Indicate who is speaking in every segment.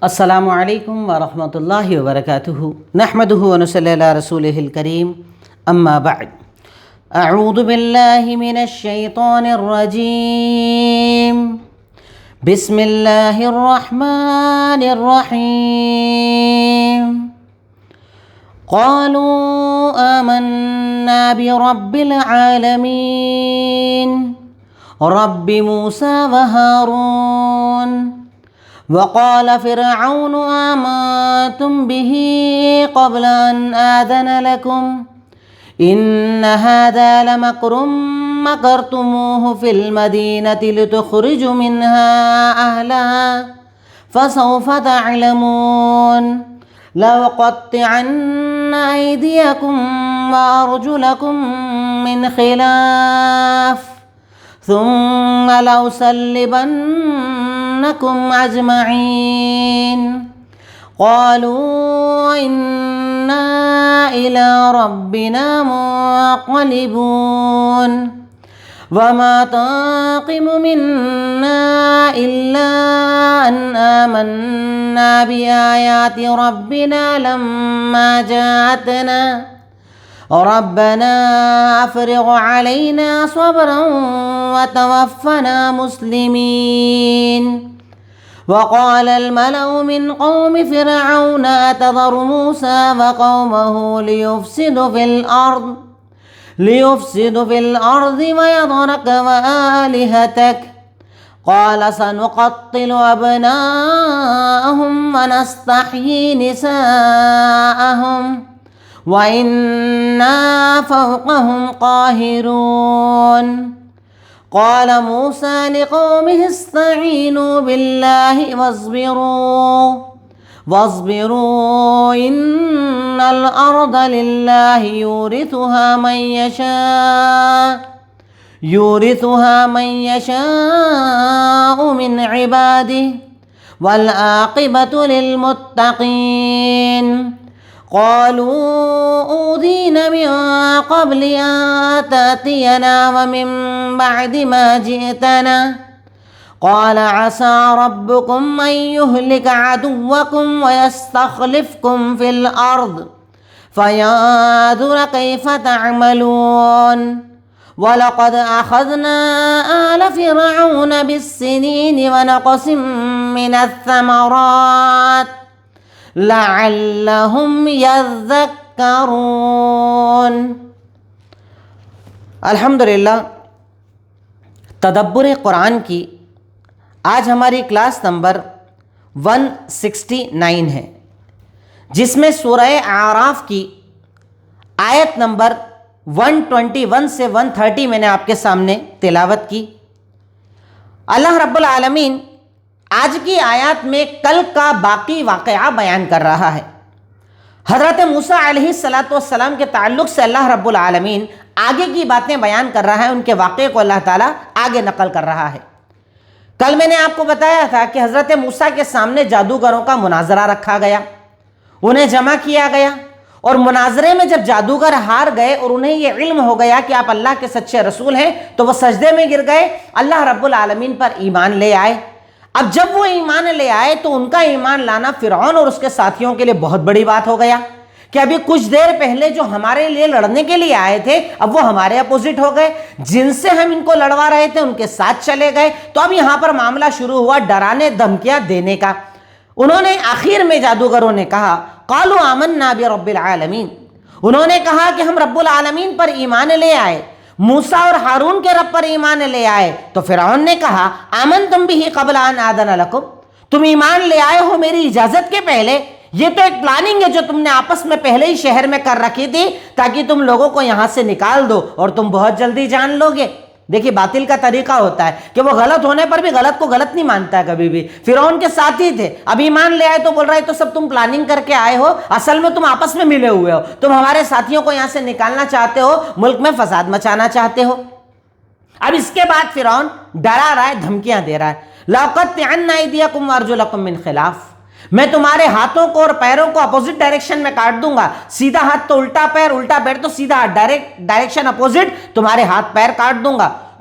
Speaker 1: السلام علیکم ورحمۃ اللہ وبرکاتہ نحمدہ ونصلی علی رسولہ الکریم اما بعد اعوذ باللہ من الشیطان الرجیم بسم اللہ الرحمن الرحیم قالوا آمنا برب العالمین رب موسیٰ وہارون وقال فرعون آمنتم به قبل أن آذن لكم إن هذا لمكر مكرتموه في المدينة لتخرجوا منها أهلها فسوف تعلمون لأقطعن أيديكم وأرجلكم من خلاف ثم لأصلبنكم أجمعين قالوا إنا إلى ربنا منقلبون وما تنقم منا إلا أن آمنا بآيات ربنا لما جاءتنا ربنا افرغ علينا صبرا وتوفنا مسلمين وقال الملأ من قوم فرعون أتذر موسى وقومه ليفسدوا في الأرض ويذرك وآلهتك قال سنقتل أبناءهم ونستحيي نساءهم وَإِنَّا فَوْقَهُمْ قَاهِرُونَ قال موسى لقومه استعينوا بالله واصبروا إن الأرض لله يورثها من يشاء من عباده والعاقبة للمتقين قالوا أوذينا من قبل أن تأتينا ومن بعد ما جئتنا قال عسى ربكم أن يهلك عدوكم ويستخلفكم في الأرض فينظر كيف تعملون ولقد أخذنا آل فرعون بالسنين ونقص من الثمرات لعلهم يذكرون۔ الحمدللہ تدبر قرآن کی آج ہماری کلاس نمبر 169 ہے، جس میں سورہ اعراف کی آیت نمبر 121 سے 130 میں نے آپ کے سامنے تلاوت کی۔ اللہ رب العالمین آج کی آیات میں کل کا باقی واقعہ بیان کر رہا ہے۔ حضرت موسیٰ علیہ السلام کے تعلق سے اللہ رب العالمین آگے کی باتیں بیان کر رہا ہے، ان کے واقعے کو اللہ تعالیٰ آگے نقل کر رہا ہے۔ کل میں نے آپ کو بتایا تھا کہ حضرت موسیٰ کے سامنے جادوگروں کا مناظرہ رکھا گیا، انہیں جمع کیا گیا، اور مناظرے میں جب جادوگر ہار گئے اور انہیں یہ علم ہو گیا کہ آپ اللہ کے سچے رسول ہیں، تو وہ سجدے میں گر گئے، اللہ رب العالمین پر ایمان لے آئے۔ اب جب وہ ایمان لے آئے تو ان کا ایمان لانا فرعون اور اس کے ساتھیوں کے لیے بہت بڑی بات ہو گیا کہ ابھی کچھ دیر پہلے جو ہمارے لیے لڑنے کے لیے آئے تھے اب وہ ہمارے اپوزٹ ہو گئے، جن سے ہم ان کو لڑوا رہے تھے ان کے ساتھ چلے گئے۔ تو اب یہاں پر معاملہ شروع ہوا ڈرانے دھمکیاں دینے کا۔ انہوں نے آخر میں جادوگروں نے کہا قالوا آمنا برب العالمین، انہوں نے کہا کہ ہم رب العالمین پر ایمان لے آئے، موسیٰ اور ہارون کے رب پر ایمان لے آئے۔ تو فرعون نے کہا آمنتم بہ قبل ان آذن لکم، تم ایمان لے آئے ہو میری اجازت کے پہلے؟ یہ تو ایک پلاننگ ہے جو تم نے آپس میں پہلے ہی شہر میں کر رکھی تھی تاکہ تم لوگوں کو یہاں سے نکال دو اور تم بہت جلدی جان لوگے۔ دیکھیے باطل کا طریقہ ہوتا ہے کہ وہ غلط ہونے پر بھی غلط کو غلط نہیں مانتا ہے کبھی بھی۔ فرعون کے ساتھی تھے، اب ایمان لے آئے تو بول رہے تو سب تم پلاننگ کر کے آئے ہو، اصل میں تم آپس میں ملے ہوئے ہو، تم ہمارے ساتھیوں کو یہاں سے نکالنا چاہتے ہو، ملک میں فساد مچانا چاہتے ہو۔ اب اس کے بعد فرعون ڈرا رہا ہے، دھمکیاں دے رہا ہے، لَأُقَطِّعَنَّ أَيْدِيَكُمْ وَأَرْجُلَكُمْ مِنْ خِلَافٍ، میں تمہارے ہاتھوں کو اور پیروں کو اپوزٹ ڈائریکشن میں کاٹ دوں گا۔ سیدھا ہاتھ تو الٹا پیر تو سیدھا ہاتھ، ڈائریکشن اپوزٹ، تمہارے ہاتھ پیر کاٹ دوں گا۔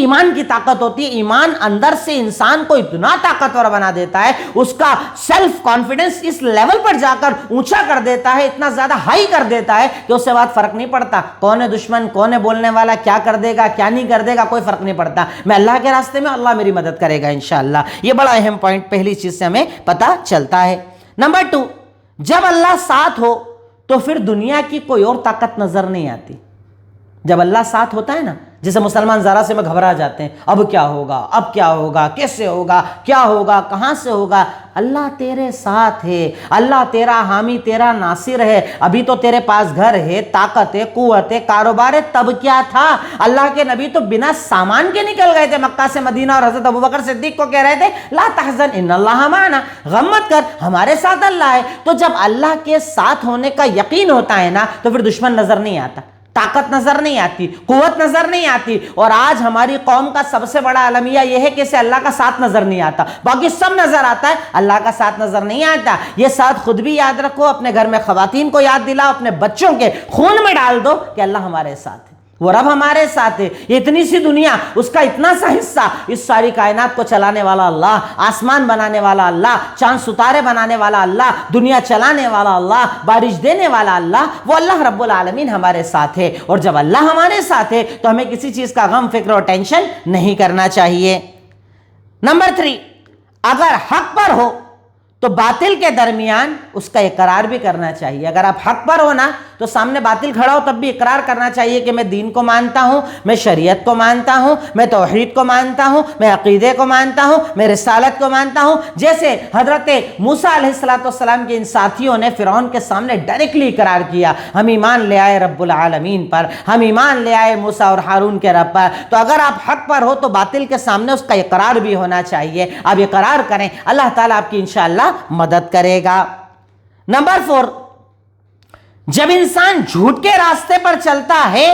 Speaker 1: ایمان کی طاقت ہوتی ہے. ایمان اندر سے انسان کو اتنا طاقتور بنا دیتا ہے, اس کا سیلف کانفیڈنس اس لیول پر جا کر اونچا کر دیتا ہے, اتنا زیادہ ہائی کر دیتا ہے کہ اس سے بعد فرق نہیں پڑتا کون ہے دشمن, کون ہے بولنے والا, کیا کر دے گا کیا نہیں کر دے گا, کوئی فرق نہیں پڑتا. میں اللہ کے راستے میں, اللہ میری مدد کرے گا انشاءاللہ. یہ بڑا اہم پوائنٹ پہلی چیز سے ہمیں پتہ چلتا ہے. نمبر 2, جب اللہ ساتھ ہو تو پھر دنیا کی کوئی اور طاقت نظر نہیں آتی. جب اللہ ساتھ ہوتا ہے نا, جیسے مسلمان ذرا سے میں گھبرا جاتے ہیں, اب کیا ہوگا, اب کیا ہوگا, کیسے ہوگا, کیا ہوگا, کہاں سے ہوگا. اللہ تیرے ساتھ ہے, اللہ تیرا حامی, تیرا ناصر ہے. ابھی تو تیرے پاس گھر ہے, طاقت ہے, قوت ہے, کاروبار ہے, تب کیا تھا. اللہ کے نبی تو بنا سامان کے نکل گئے تھے مکہ سے مدینہ, اور حضرت ابوبکر صدیق کو کہہ رہے تھے لا تحزن ان اللہ معنا, غم مت کر, ہمارے ساتھ اللہ ہے. تو جب اللہ کے ساتھ ہونے کا یقین ہوتا ہے نا, تو پھر دشمن نظر نہیں آتا, طاقت نظر نہیں آتی, قوت نظر نہیں آتی. اور آج ہماری قوم کا سب سے بڑا المیہ یہ ہے کہ اسے اللہ کا ساتھ نظر نہیں آتا. باقی سب نظر آتا ہے, اللہ کا ساتھ نظر نہیں آتا. یہ ساتھ خود بھی یاد رکھو, اپنے گھر میں خواتین کو یاد دلاؤ, اپنے بچوں کے خون میں ڈال دو کہ اللہ ہمارے ساتھ ہے, وہ رب ہمارے ساتھ ہے. یہ اتنی سی دنیا, اس کا اتنا سا حصہ, اس ساری کائنات کو چلانے والا اللہ, آسمان بنانے والا اللہ, چاند ستارے بنانے والا اللہ, دنیا چلانے والا اللہ, بارش دینے والا اللہ, وہ اللہ رب العالمین ہمارے ساتھ ہے. اور جب اللہ ہمارے ساتھ ہے تو ہمیں کسی چیز کا غم, فکر اور ٹینشن نہیں کرنا چاہیے. نمبر 3, اگر حق پر ہو تو باطل کے درمیان اس کا اقرار بھی کرنا چاہیے. اگر آپ حق پر ہو نا, تو سامنے باطل کھڑا ہو تب بھی اقرار کرنا چاہیے کہ میں دین کو مانتا ہوں, میں شریعت کو مانتا ہوں, میں توحید کو مانتا ہوں, میں عقیدے کو مانتا ہوں, میں رسالت کو مانتا ہوں. جیسے حضرت موسیٰ علیہ السلام کے ان ساتھیوں نے فرعون کے سامنے ڈائریکٹلی اقرار کیا, ہم ایمان لے آئے رب العالمین پر, ہم ایمان لے آئے موسیٰ اور ہارون کے رب پر. تو اگر آپ حق پر ہو تو باطل کے سامنے اس کا اقرار بھی ہونا چاہیے. آپ اقرار کریں, اللہ تعالیٰ آپ کی انشاءاللہ مدد کرے گا. نمبر 4, جب انسان جھوٹ کے راستے پر چلتا ہے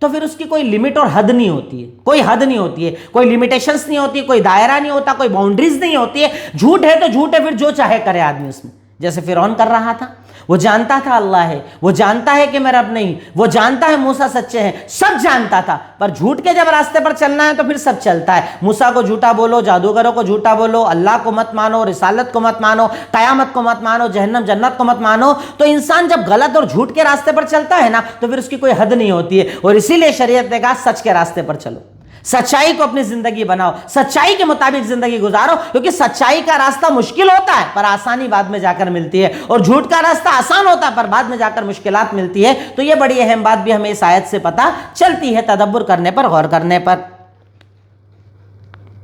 Speaker 1: تو پھر اس کی کوئی لمٹ اور حد نہیں ہوتی ہے, کوئی حد نہیں ہوتی ہے, کوئی لمیٹیشنز نہیں ہوتی, کوئی دائرہ نہیں ہوتا, کوئی باؤنڈریز نہیں ہوتی ہے. جھوٹ ہے تو جھوٹ ہے, پھر جو چاہے کرے آدمی اس میں. جیسے فرعون کر رہا تھا, وہ جانتا تھا اللہ ہے, وہ جانتا ہے کہ میں رب نہیں, وہ جانتا ہے موسیٰ سچے ہیں, سب جانتا تھا, پر جھوٹ کے جب راستے پر چلنا ہے تو پھر سب چلتا ہے. موسیٰ کو جھوٹا بولو, جادوگروں کو جھوٹا بولو, اللہ کو مت مانو, رسالت کو مت مانو, قیامت کو مت مانو, جہنم جنت کو مت مانو. تو انسان جب غلط اور جھوٹ کے راستے پر چلتا ہے نا, تو پھر اس کی کوئی حد نہیں ہوتی ہے. اور اسی لیے شریعت نے کہا سچ کے راستے پر چلو, سچائی کو اپنی زندگی بناؤ, سچائی کے مطابق زندگی گزارو. کیونکہ سچائی کا راستہ مشکل ہوتا ہے پر آسانی بعد میں جا کر ملتی ہے, اور جھوٹ کا راستہ آسان ہوتا ہے پر بعد میں جا کر مشکلات ملتی ہے. تو یہ بڑی اہم بات بھی ہمیں اس آیت سے پتہ چلتی ہے, تدبر کرنے پر, غور کرنے پر.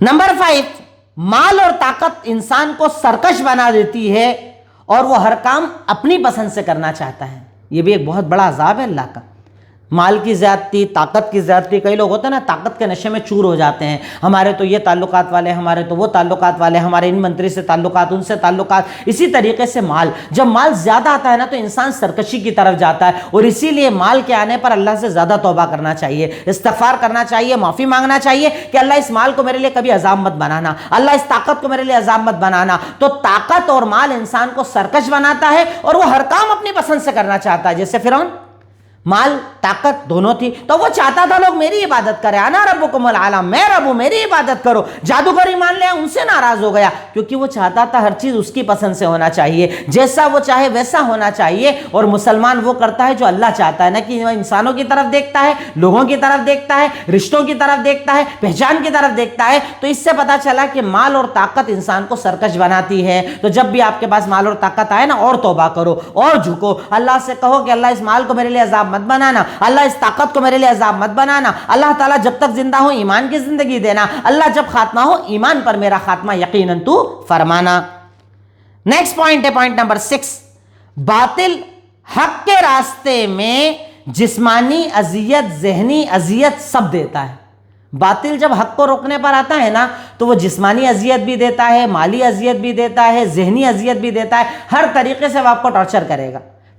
Speaker 1: نمبر 5, مال اور طاقت انسان کو سرکش بنا دیتی ہے اور وہ ہر کام اپنی پسند سے کرنا چاہتا ہے. یہ بھی ایک بہت بڑا عذاب ہے اللہ کا. مال کی زیادتی, طاقت کی زیادتی. کئی لوگ ہوتے ہیں نا طاقت کے نشے میں چور ہو جاتے ہیں, ہمارے تو یہ تعلقات والے, ہمارے تو وہ تعلقات والے, ہمارے ان منتری سے تعلقات, ان سے تعلقات. اسی طریقے سے مال, جب مال زیادہ آتا ہے نا تو انسان سرکشی کی طرف جاتا ہے. اور اسی لیے مال کے آنے پر اللہ سے زیادہ توبہ کرنا چاہیے, استغفار کرنا چاہیے, معافی مانگنا چاہیے کہ اللہ اس مال کو میرے لیے کبھی عذاب مت بنانا, اللہ اس طاقت کو میرے لیے عذاب مت بنانا. تو طاقت اور مال انسان کو سرکش بناتا ہے اور وہ ہر کام اپنی پسند سے کرنا چاہتا ہے. جیسے فرعون, مال طاقت دونوں تھی تو وہ چاہتا تھا لوگ میری عبادت کریں, انا ربکم الاعلی, میں رب ہوں, میری عبادت کرو. جادوگر ایمان لیا, ان سے ناراض ہو گیا, کیونکہ وہ چاہتا تھا ہر چیز اس کی پسند سے ہونا چاہیے, جیسا وہ چاہے ویسا ہونا چاہیے. اور مسلمان وہ کرتا ہے جو اللہ چاہتا ہے, نہ کہ وہ انسانوں کی طرف دیکھتا ہے, لوگوں کی طرف دیکھتا ہے, رشتوں کی طرف دیکھتا ہے, پہچان کی طرف دیکھتا ہے. تو اس سے پتا چلا کہ مال اور طاقت انسان کو سرکش بناتی ہے. تو جب بھی آپ کے پاس مال اور طاقت آئے نا, اور توبہ کرو, اور جھکو, اللہ سے کہو کہ اللہ اس مال کو میرے لیے عذاب مت بنانا, اللہ اس طاقت کو میرے لیے عذاب مت بنانا, اللہ تعالیٰ جب تک زندہ ہوں ایمان کی زندگی دینا, اللہ جب خاتمہ ہو ایمان پر میرا خاتمہ یقیناً تو فرمانا. نیکسٹ پوائنٹ ہے پوائنٹ نمبر 6, باطل حق کے راستے میں جسمانی اذیت, ذہنی اذیت سب دیتا ہے. باطل جب حق کو روکنے پر آتا ہے نا تو وہ جسمانی اذیت بھی دیتا ہے, مالی اذیت بھی دیتا ہے, ذہنی اذیت بھی دیتا ہے, ہر طریقے سے وہ آپ کو ٹارچر کرے گا.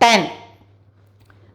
Speaker 1: 10,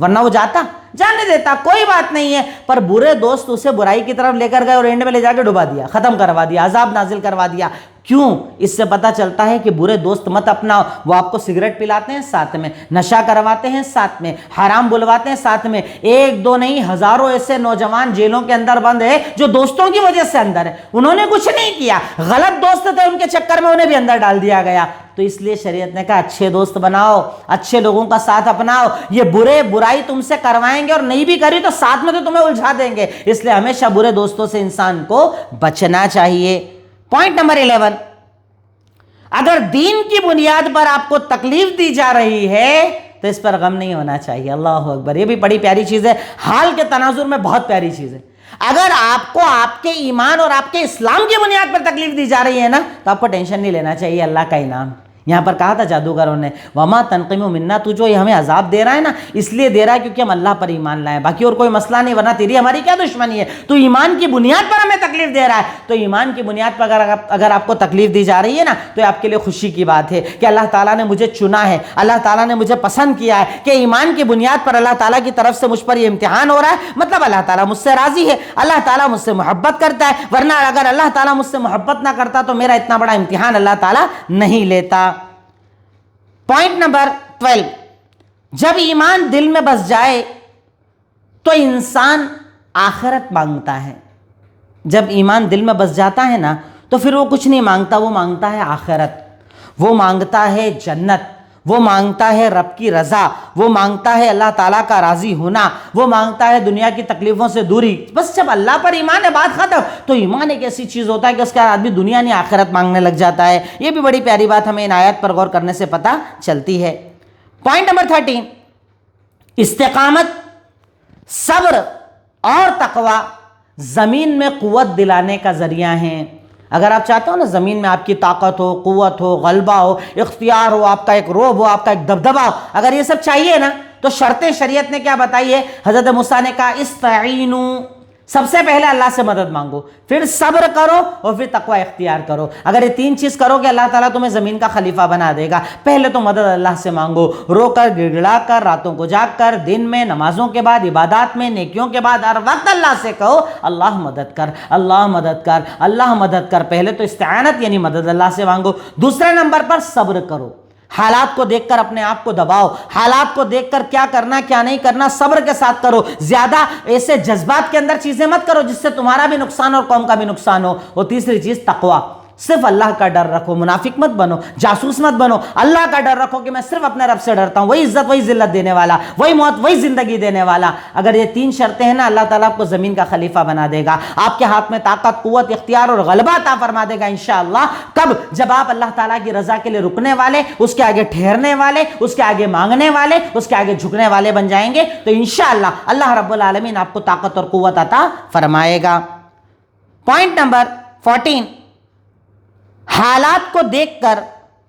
Speaker 1: ورنہ وہ جانے دیتا، کوئی بات نہیں ہے، پر برے دوست اسے برائی کی طرف لے کر گئے اور اینڈ میں لے جا کے ڈبا دیا، ختم کروا دیا، عذاب نازل کروا دیا۔ کیوں؟ اس سے پتہ چلتا ہے کہ برے دوست مت اپناؤ، وہ آپ کو سگریٹ پلاتے ہیں ساتھ میں، نشہ کرواتے ہیں ساتھ میں، حرام بلواتے ہیں ساتھ میں۔ ایک دو نہیں، ہزاروں ایسے نوجوان جیلوں کے اندر بند ہیں جو دوستوں کی وجہ سے اندر ہے، انہوں نے کچھ نہیں کیا، غلط دوست تھے، ان کے چکر میں انہیں بھی اندر ڈال دیا گیا۔ تو اس لیے شریعت نے کہا اچھے دوست بناؤ، اچھے لوگوں کا ساتھ اپناؤ، یہ برائی تم سے کروائیں گے اور نہیں بھی کری تو ساتھ میں تو تمہیں الجھا دیں گے، اس لیے ہمیشہ برے دوستوں سے انسان کو بچنا چاہیے۔ پوائنٹ نمبر 11، اگر دین کی بنیاد پر آپ کو تکلیف دی جا رہی ہے تو اس پر غم نہیں ہونا چاہیے۔ اللہ اکبر، یہ بھی بڑی پیاری چیز ہے، حال کے تناظر میں بہت پیاری چیز ہے۔ اگر آپ کو آپ کے ایمان اور آپ کے اسلام کی بنیاد پر تکلیف دی جا رہی ہے نا تو آپ کو ٹینشن نہیں لینا چاہیے، اللہ کا انعام۔ یہاں پر کہا تھا جادوگروں نے وما تنقم منا، تو جو یہ ہمیں عذاب دے رہا ہے نا اس لیے دے رہا ہے کیونکہ ہم اللہ پر ایمان لائے، باقی اور کوئی مسئلہ نہیں، ورنہ تیری ہماری کیا دشمنی ہے، تو ایمان کی بنیاد پر ہمیں تکلیف دے رہا ہے۔ تو ایمان کی بنیاد پر اگر آپ کو تکلیف دی جا رہی ہے نا تو یہ آپ کے لیے خوشی کی بات ہے کہ اللہ تعالیٰ نے مجھے چنا ہے، اللہ تعالیٰ نے مجھے پسند کیا ہے، کہ ایمان کی بنیاد پر اللہ تعالیٰ کی طرف سے مجھ پر یہ امتحان ہو رہا ہے، مطلب اللہ تعالیٰ مجھ سے راضی ہے، اللہ تعالیٰ مجھ سے محبت کرتا ہے، ورنہ اگر اللہ تعالیٰ مجھ سے محبت نہ کرتا تو میرا اتنا بڑا امتحان اللہ تعالیٰ نہیں لیتا۔ پوائنٹ نمبر 12، جب ایمان دل میں بس جائے تو انسان آخرت مانگتا ہے۔ جب ایمان دل میں بس جاتا ہے نا تو پھر وہ کچھ نہیں مانگتا، وہ مانگتا ہے آخرت، وہ مانگتا ہے جنت، وہ مانگتا ہے رب کی رضا، وہ مانگتا ہے اللہ تعالیٰ کا راضی ہونا، وہ مانگتا ہے دنیا کی تکلیفوں سے دوری۔ بس جب اللہ پر ایمان ہے بات ختم۔ تو ایمان ایک ایسی چیز ہوتا ہے کہ اس کا آدمی دنیا نہیں آخرت مانگنے لگ جاتا ہے۔ یہ بھی بڑی پیاری بات ہمیں ان آیات پر غور کرنے سے پتہ چلتی ہے۔ پوائنٹ نمبر 13، استقامت، صبر اور تقوی زمین میں قوت دلانے کا ذریعہ ہیں۔ اگر آپ چاہتے ہو نا زمین میں آپ کی طاقت ہو، قوت ہو، غلبہ ہو، اختیار ہو، آپ کا ایک روب ہو، آپ کا ایک دبدبہ ہو، اگر یہ سب چاہیے نا تو شرطیں شریعت نے کیا بتائی ہے؟ حضرت موسیٰ نے کہا استعینوا، سب سے پہلے اللہ سے مدد مانگو، پھر صبر کرو اور پھر تقوی اختیار کرو۔ اگر یہ تین چیز کرو گے اللہ تعالیٰ تمہیں زمین کا خلیفہ بنا دے گا۔ پہلے تو مدد اللہ سے مانگو، رو کر گڑ گڑا کر، راتوں کو جاگ کر، دن میں، نمازوں کے بعد، عبادات میں، نیکیوں کے بعد ہر وقت اللہ سے کہو اللہ مدد کر، اللہ مدد کر، اللہ مدد کر۔ پہلے تو استعانت یعنی مدد اللہ سے مانگو، دوسرے نمبر پر صبر کرو، حالات کو دیکھ کر اپنے آپ کو دباؤ، حالات کو دیکھ کر کیا کرنا کیا نہیں کرنا صبر کے ساتھ کرو، زیادہ ایسے جذبات کے اندر چیزیں مت کرو جس سے تمہارا بھی نقصان اور قوم کا بھی نقصان ہو۔ اور تیسری چیز تقوی، صرف اللہ کا ڈر رکھو، منافق مت بنو، جاسوس مت بنو، اللہ کا ڈر رکھو کہ میں صرف اپنے رب سے ڈرتا ہوں، وہی عزت وہی ذلت دینے والا، وہی موت وہی زندگی دینے والا۔ اگر یہ تین شرطیں ہیں نا اللہ تعالیٰ آپ کو زمین کا خلیفہ بنا دے گا، آپ کے ہاتھ میں طاقت، قوت، اختیار اور غلبہ عطا فرما دے گا انشاءاللہ۔ کب؟ جب آپ اللہ تعالیٰ کی رضا کے لیے رکنے والے، اس کے آگے ٹھہرنے والے، اس کے آگے مانگنے والے، اس کے آگے جھکنے والے بن جائیں گے تو انشاءاللہ اللہ رب العالمین آپ کو طاقت اور قوت عطا فرمائے گا۔ پوائنٹ نمبر 14، حالات کو دیکھ کر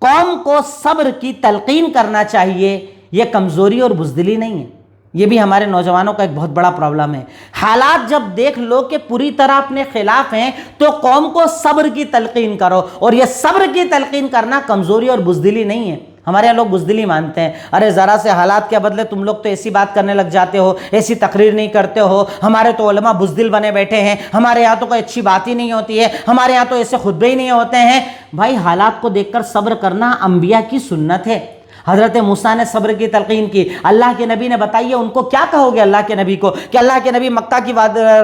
Speaker 1: قوم کو صبر کی تلقین کرنا چاہیے، یہ کمزوری اور بزدلی نہیں ہے۔ یہ بھی ہمارے نوجوانوں کا ایک بہت بڑا پرابلم ہے۔ حالات جب دیکھ لو کہ پوری طرح اپنے خلاف ہیں تو قوم کو صبر کی تلقین کرو، اور یہ صبر کی تلقین کرنا کمزوری اور بزدلی نہیں ہے۔ ہمارے یہاں لوگ بزدلی مانتے ہیں، ارے ذرا سے حالات کے بدلے تم لوگ تو ایسی بات کرنے لگ جاتے ہو، ایسی تقریر نہیں کرتے ہو، ہمارے تو علماء بزدل بنے بیٹھے ہیں، ہمارے یہاں تو کوئی اچھی بات ہی نہیں ہوتی ہے، ہمارے یہاں تو ایسے خطبے ہی نہیں ہوتے ہیں۔ بھائی حالات کو دیکھ کر صبر کرنا انبیاء کی سنت ہے۔ حضرت موسیٰ نے صبر کی تلقین کی، اللہ کے نبی نے بتائیے ان کو کیا کہو گے اللہ کے نبی کو کہ اللہ کے نبی مکہ کی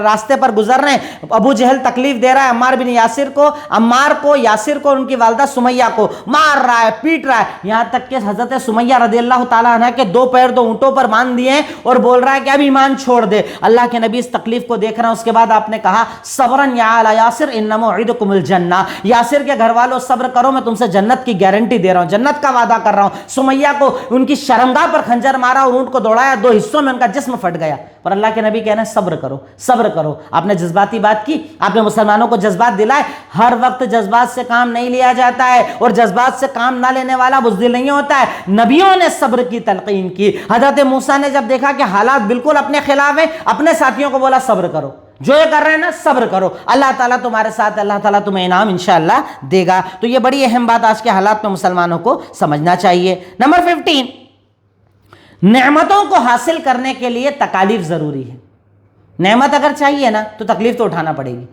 Speaker 1: راستے پر گزر رہے ہیں، ابو جہل تکلیف دے رہا ہے عمار بن یاسر کو، عمار کو، یاسر کو، ان کی والدہ سمیہ کو مار رہا ہے، پیٹ رہا ہے، یہاں تک کہ حضرت سمیہ رضی اللہ تعالیٰ عنہ کے دو پیر دو اونٹوں پر باندھ دیے ہیں اور بول رہا ہے کہ اب ایمان چھوڑ دے۔ اللہ کے نبی اس تکلیف کو دیکھ رہے ہیں، اس کے بعد آپ نے کہا صبرن یا آل یاسر ان موعدکم الجنہ، یاسر کے گھر والوں صبر کرو، میں تم سے جنت کی گارنٹی دے رہا ہوں، جنت کا وعدہ کر رہا ہوں۔ سمیہ کو ان کی شرمگاہ پر خنجر مارا اور اونٹ کو دوڑایا، دو حصوں میں ان کا جسم پھٹ گیا، پر اللہ کے نبی کہہ رہے ہیں صبر کرو، صبر کرو۔ آپ نے جذباتی بات کی، آپ نے مسلمانوں کو جذبات دلائے، ہر وقت جذبات سے کام نہیں لیا جاتا ہے، اور جذبات سے کام نہ لینے والا بزدل نہیں ہوتا ہے۔ نبیوں نے صبر کی تلقین کی۔ حضرت موسیٰ نے جب دیکھا کہ حالات بالکل اپنے خلاف ہیں، اپنے ساتھیوں کو بولا صبر کرو، جو یہ کر رہے ہیں نا صبر کرو، اللہ تعالیٰ تمہارے ساتھ، اللہ تعالیٰ تمہیں انعام انشاءاللہ دے گا۔ تو یہ بڑی اہم بات آج کے حالات میں مسلمانوں کو سمجھنا چاہیے۔ نمبر 15، نعمتوں کو حاصل کرنے کے لیے تکالیف ضروری ہے. نعمت اگر چاہیے نا تو تکلیف تو اٹھانا پڑے گی,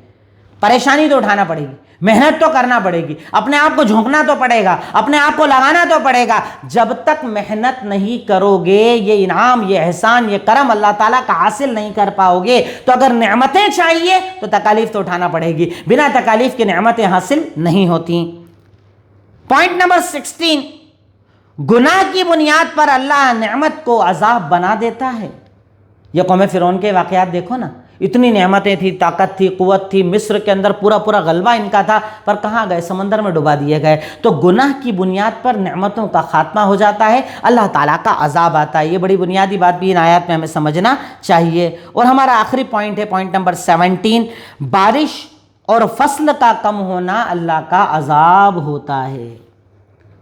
Speaker 1: پریشانی تو اٹھانا پڑے گی, محنت تو کرنا پڑے گی, اپنے آپ کو جھونکنا تو پڑے گا, اپنے آپ کو لگانا تو پڑے گا. جب تک محنت نہیں کرو گے یہ انعام, یہ احسان, یہ کرم اللہ تعالیٰ کا حاصل نہیں کر پاؤ گے. تو اگر نعمتیں چاہیے تو تکالیف تو اٹھانا پڑے گی, بنا تکالیف کے نعمتیں حاصل نہیں ہوتی. پوائنٹ نمبر 16, گناہ کی بنیاد پر اللہ نعمت کو عذاب بنا دیتا ہے. یہ قوم فرعون کے واقعات دیکھو نا, اتنی نعمتیں تھی, طاقت تھی, قوت تھی, مصر کے اندر پورا غلبہ ان کا تھا, پر کہاں گئے؟ سمندر میں ڈبا دیے گئے. تو گناہ کی بنیاد پر نعمتوں کا خاتمہ ہو جاتا ہے, اللہ تعالیٰ کا عذاب آتا ہے. یہ بڑی بنیادی بات بھی ان آیات میں ہمیں سمجھنا چاہیے. اور ہمارا آخری پوائنٹ ہے, پوائنٹ نمبر 17, بارش اور فصل کا کم ہونا اللہ کا عذاب ہوتا ہے.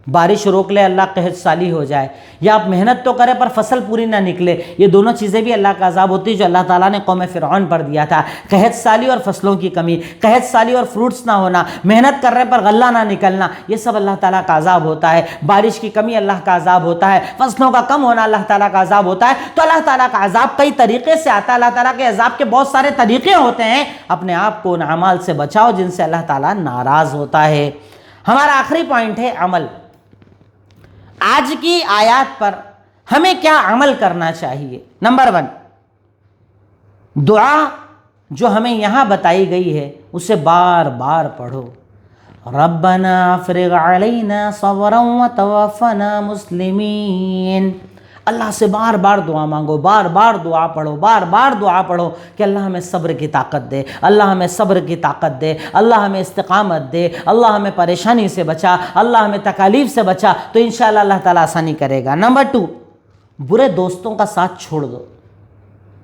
Speaker 1: بارش روک لے اللہ قحط سالی ہو جائے, یا آپ محنت تو کرے پر فصل پوری نہ نکلے, یہ دونوں چیزیں بھی اللہ کا عذاب ہوتی ہے جو اللہ تعالیٰ نے قوم فرعون پر دیا تھا. قحط سالی اور فصلوں کی کمی, قحط سالی اور فروٹس نہ ہونا, محنت کر رہے پر غلہ نہ نکلنا, یہ سب اللہ تعالیٰ کا عذاب ہوتا ہے. بارش کی کمی اللہ کا عذاب ہوتا ہے, فصلوں کا کم ہونا اللہ تعالیٰ کا عذاب ہوتا ہے. تو اللہ تعالیٰ کا عذاب کئی طریقے سے آتا ہے. اللہ تعالیٰ کے عذاب کے بہت سارے طریقے ہوتے ہیں. اپنے آپ کو ان اعمال سے بچاؤ جن سے اللہ تعالیٰ ناراض ہوتا ہے. ہمارا آخری پوائنٹ ہے عمل. آج کی آیات پر ہمیں کیا عمل کرنا چاہیے؟ نمبر 1, دعا جو ہمیں یہاں بتائی گئی ہے اسے بار بار پڑھو. ربنا افرغ علینا صبرا وتوفنا مسلمین. اللہ سے بار بار دعا مانگو, بار بار دعا پڑھو, بار بار دعا پڑھو کہ اللہ ہمیں صبر کی طاقت دے, اللہ ہمیں صبر کی طاقت دے, اللہ ہمیں استقامت دے, اللہ ہمیں پریشانی سے بچا, اللہ ہمیں تکالیف سے بچا. تو انشاءاللہ اللہ تعالیٰ آسانی کرے گا. نمبر 2, برے دوستوں کا ساتھ چھوڑ دو.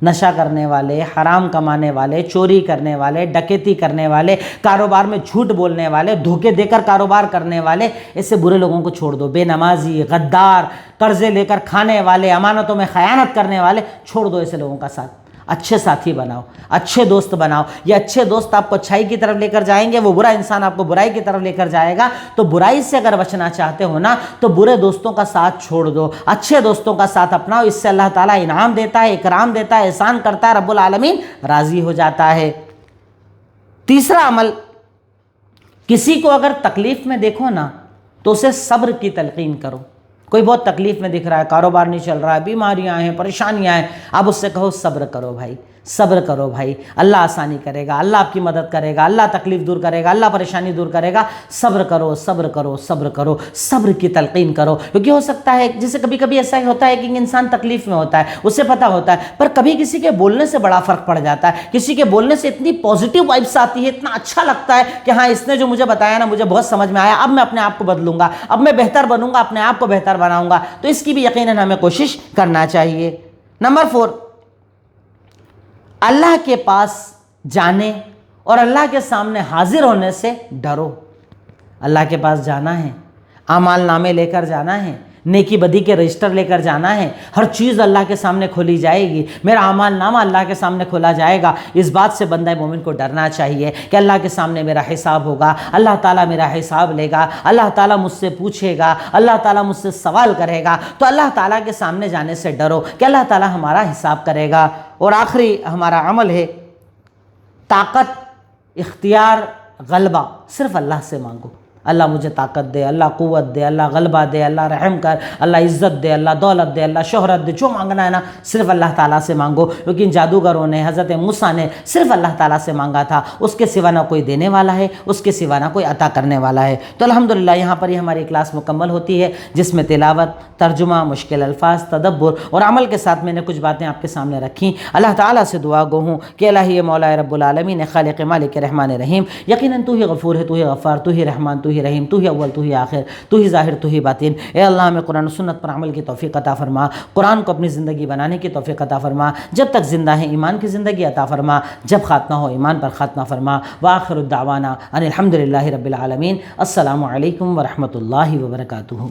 Speaker 1: نشہ کرنے والے, حرام کمانے والے, چوری کرنے والے, ڈکیتی کرنے والے, کاروبار میں جھوٹ بولنے والے, دھوکے دے کر کاروبار کرنے والے, ایسے برے لوگوں کو چھوڑ دو. بے نمازی, غدار, قرضے لے کر کھانے والے, امانتوں میں خیانت کرنے والے, چھوڑ دو ایسے لوگوں کا ساتھ. اچھے ساتھی بناؤ, اچھے دوست بناؤ. یہ اچھے دوست آپ کو اچھائی کی طرف لے کر جائیں گے, وہ برا انسان آپ کو برائی کی طرف لے کر جائے گا. تو برائی سے اگر بچنا چاہتے ہو نا تو برے دوستوں کا ساتھ چھوڑ دو, اچھے دوستوں کا ساتھ اپناؤ. اس سے اللہ تعالیٰ انعام دیتا ہے, اکرام دیتا ہے, احسان کرتا ہے, رب العالمین راضی ہو جاتا ہے. تیسرا عمل, کسی کو اگر تکلیف میں دیکھو نا تو اسے صبر کی تلقین کرو. کوئی بہت تکلیف میں دکھ رہا ہے, کاروبار نہیں چل رہا ہے, بیماریاں ہیں, پریشانیاں ہیں, آپ اس سے کہو صبر کرو بھائی, صبر کرو بھائی, اللہ آسانی کرے گا, اللہ آپ کی مدد کرے گا, اللہ تکلیف دور کرے گا, اللہ پریشانی دور کرے گا. صبر کرو, صبر کرو, صبر کرو, صبر کی تلقین کرو. کیونکہ ہو سکتا ہے جیسے کبھی کبھی ایسا ہوتا ہے کہ انسان تکلیف میں ہوتا ہے, اسے پتہ ہوتا ہے, پر کبھی کسی کے بولنے سے بڑا فرق پڑ جاتا ہے. کسی کے بولنے سے اتنی پازیٹیو وائبس آتی ہے, اتنا اچھا لگتا ہے کہ ہاں اس نے جو مجھے بتایا نا مجھے بہت سمجھ میں آیا, اب میں اپنے آپ کو بدلوں گا, اب میں بہتر بنوں گا, اپنے آپ کو بہتر بناؤں گا. تو اس کی بھی یقیناً ہمیں کوشش کرنا چاہیے. نمبر 4, اللہ کے پاس جانے اور اللہ کے سامنے حاضر ہونے سے ڈرو. اللہ کے پاس جانا ہے, اعمال نامے لے کر جانا ہے, نیکی بدی کے رجسٹر لے کر جانا ہے, ہر چیز اللہ کے سامنے کھولی جائے گی, میرا اعمال نامہ اللہ کے سامنے کھولا جائے گا. اس بات سے بندہ مومن کو ڈرنا چاہیے کہ اللہ کے سامنے میرا حساب ہوگا, اللہ تعالیٰ میرا حساب لے گا, اللہ تعالیٰ مجھ سے پوچھے گا, اللہ تعالیٰ مجھ سے سوال کرے گا. تو اللہ تعالیٰ کے سامنے جانے سے ڈرو کہ اللہ تعالیٰ ہمارا حساب کرے گا. اور آخری ہمارا عمل ہے, طاقت, اختیار, غلبہ صرف اللہ سے مانگو. اللہ مجھے طاقت دے, اللہ قوت دے, اللہ غلبہ دے, اللہ رحم کر, اللہ عزت دے, اللہ دولت دے, اللہ شہرت دے. جو مانگنا ہے نا صرف اللہ تعالیٰ سے مانگو. کیونکہ ان جادوگروں نے, حضرت موسیٰ نے صرف اللہ تعالیٰ سے مانگا تھا. اس کے سوا نہ کوئی دینے والا ہے, اس کے سوا نہ کوئی عطا کرنے والا ہے. تو الحمدللہ یہاں پر یہ ہماری کلاس مکمل ہوتی ہے جس میں تلاوت, ترجمہ, مشکل الفاظ, تدبر اور عمل کے ساتھ میں نے کچھ باتیں آپ کے سامنے رکھیں. اللہ تعالیٰ سے دعا گو ہوں کہ الہی مولا رب العالمین, خالق مالک رحمان رحیم, یقیناً تو ہی غفور ہے, تو ہی غفار, تو ہی رحمان, تو ہی رحیم, تو ہی اول, تو ہی آخر, تو ہی ظاہر, تو ہی باطن. اے اللہ ہمیں قرآن و سنت پر عمل کی توفیق عطا فرما, قرآن کو اپنی زندگی بنانے کی توفیق عطا فرما. جب تک زندہ ہیں ایمان کی زندگی عطا فرما, جب خاتمہ ہو ایمان پر خاتمہ فرما. وآخر الدعوانا ان الحمدللہ رب العالمین. السلام علیکم ورحمۃ اللہ وبرکاتہ.